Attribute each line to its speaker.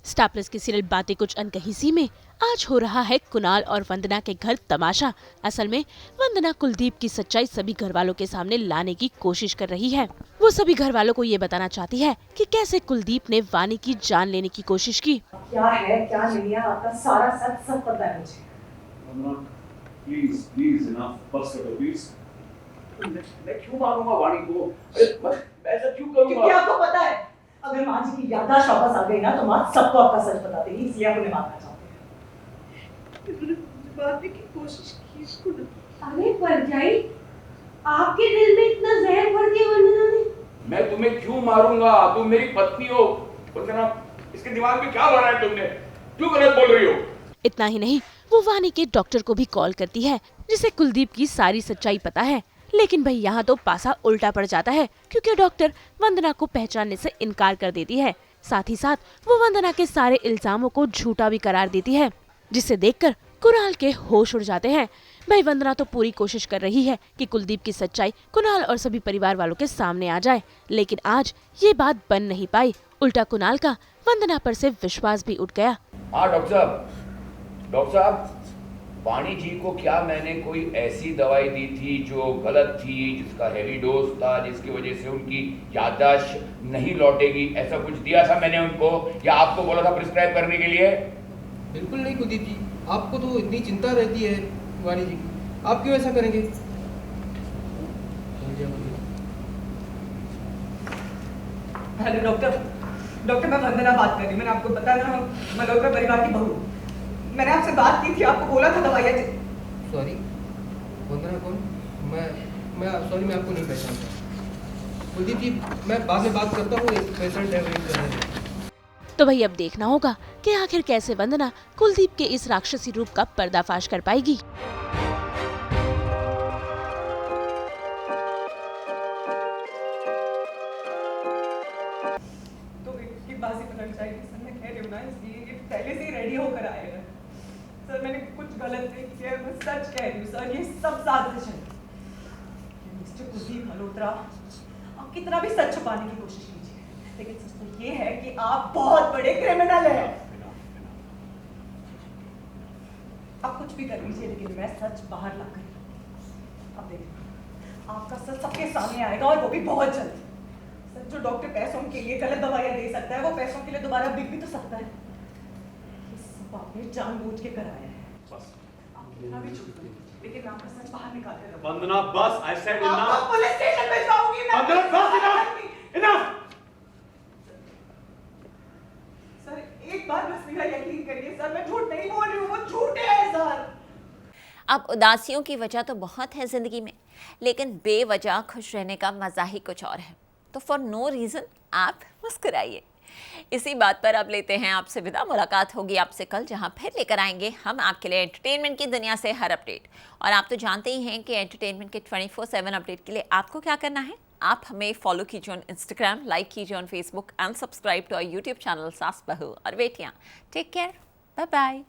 Speaker 1: Star plus की serial बातें कुछ अनकही सी में आज हो रहा है कुणाल और वंदना के घर तमाशा। असल में वंदना कुलदीप की सच्चाई सभी घर वालों के सामने लाने की कोशिश कर रही है। वो सभी घर वालों को ये बताना चाहती है कि कैसे कुलदीप ने वानी की जान लेने की कोशिश की।
Speaker 2: क्या है क्या नहीं है आपका सारा सच सब पता है मुझे।
Speaker 3: प्लीज इनफ, बस करो प्लीज।
Speaker 4: मैं क्यों मारूंगा वाणी को? मैं ऐसा क्यों करूंगा?
Speaker 2: क्योंकि आपको पता है अगर माँ जी की याददाश्त वापस आ गई ना तो माँ सबको आपका सच बता देगी, इसलिए आप उन्हें मारना चाहते हैं।
Speaker 5: मारने की कोशिश की। अरे परजाई, आपके दिल में इतना जहर भर दिया वंदना ने?
Speaker 4: मैं तुम्हें क्यों मारूंगा? तुम मेरी पत्नी हो। वंदना, इसके दिमाग में क्या भरा है तुमने? क्यों गलत बोल रही हो?
Speaker 1: इतना ही नहीं, वो वानी के डॉक्टर को भी कॉल करती है जिसे कुलदीप की सारी सच्चाई पता है। लेकिन भाई यहाँ तो पासा उल्टा पड़ जाता है क्योंकि डॉक्टर वंदना को पहचानने से इनकार कर देती है। साथ ही साथ वो वंदना के सारे इल्जामों को झूठा भी करार देती है, जिसे देखकर कुणाल के होश उड़ जाते हैं। भाई वंदना तो पूरी कोशिश कर रही है कि कुलदीप की सच्चाई कुणाल और सभी परिवार वालों के सामने आ जाए, लेकिन आज ये बात बन नहीं पाई। उल्टा कुणाल का वंदना पर से विश्वास भी उठ गया।
Speaker 4: हाँ डॉक्टर साहब, वाणी जी को क्या मैंने कोई ऐसी दवाई दी थी जो गलत थी, जिसका हेवी डोज था, जिसकी वजह से उनकी याददाश्त नहीं लौटेगी? ऐसा कुछ दिया था मैंने उनको, या आपको बोला था प्रिस्क्राइब करने के लिए?
Speaker 6: बिल्कुल नहीं कुलदीप जी, आपको तो इतनी चिंता रहती है वाणी जी की, आप क्यों ऐसा करेंगे?
Speaker 2: हेलो डॉक्टर, मैं वंदना बात कर रही हूँ। मैंने आपको बताया ना, मल्होत्रा परिवार की बहू। मैंने आपसे बात की थी, आपको बोला था दवाइयाँ।
Speaker 6: सॉरी, वंदना कौन? मैं सॉरी, मैं आपको नहीं पहचानता। कुलदीप जी, मैं बाद में बात करता हूँ, एक पेशेंट है, वेट कर रहे हैं।
Speaker 1: तो भाई अब देखना होगा कि आखिर कैसे वंदना कुलदीप के इस राक्षसी रूप का पर्दाफाश कर पाएगी।
Speaker 2: तो इसकी बाजी पलट जाएगी सर, मैं कह रही हूँ ना, इसलिए ये पहले से ही रेडी होकर आए हैं सर। मैंने कुछ गलत नहीं किया, मैं सच कह रही हूँ सर, ये सब साजिश है। मिस्टर कुलदीप मल्होत्रा, आप कितना भी सच छुपाने की कोशिश कीजिए, लेकिन सच तो ये है कि आप बहुत बड़े क्रिमिनल हैं। आप कुछ भी कर लीजिए, लेकिन मैं सच बाहर ला कर अब देखिए आपका सच सबके सामने आएगा, और वो भी बहुत जल्द। सर, जो डॉक्टर पैसों के लिए गलत दवाइयां दे सकता है, वो पैसों के लिए दोबारा बिक भी तो सकता है। ये सब आपने जानबूझ के कराया है।
Speaker 3: बस
Speaker 2: आप कितना भी छुप लो, लेकिन आपका सच बाहर निकालते रहो।
Speaker 3: वंदना, बस, I said enough।
Speaker 2: आपको पुलिस स्टेशन भिजवाऊंगी मैं।
Speaker 3: वंदना, बस, enough।
Speaker 2: सर, एक बार बस मेरा यकीन करिए सर, मैं झूठ नहीं बोल रही हूँ, वो झूठे हैं सर।
Speaker 7: अब उदासियों की वजह तो बहुत है ज़िंदगी में, लेकिन बेवजह खुश रहने का मज़ा ही कुछ और है। तो फॉर नो रीज़न आप मुस्कुराइए। इसी बात पर अब लेते हैं आपसे विदा। मुलाकात होगी आपसे कल, जहां फिर लेकर आएंगे हम आपके लिए एंटरटेनमेंट की दुनिया से हर अपडेट। और आप तो जानते ही हैं कि एंटरटेनमेंट के 24/7 अपडेट के लिए आपको क्या करना है। आप हमें फॉलो कीजिए ऑन इंस्टाग्राम, लाइक कीजिए on Facebook and subscribe to our YouTube channel Saas Bahu aur Betiyaan. Take care, bye bye.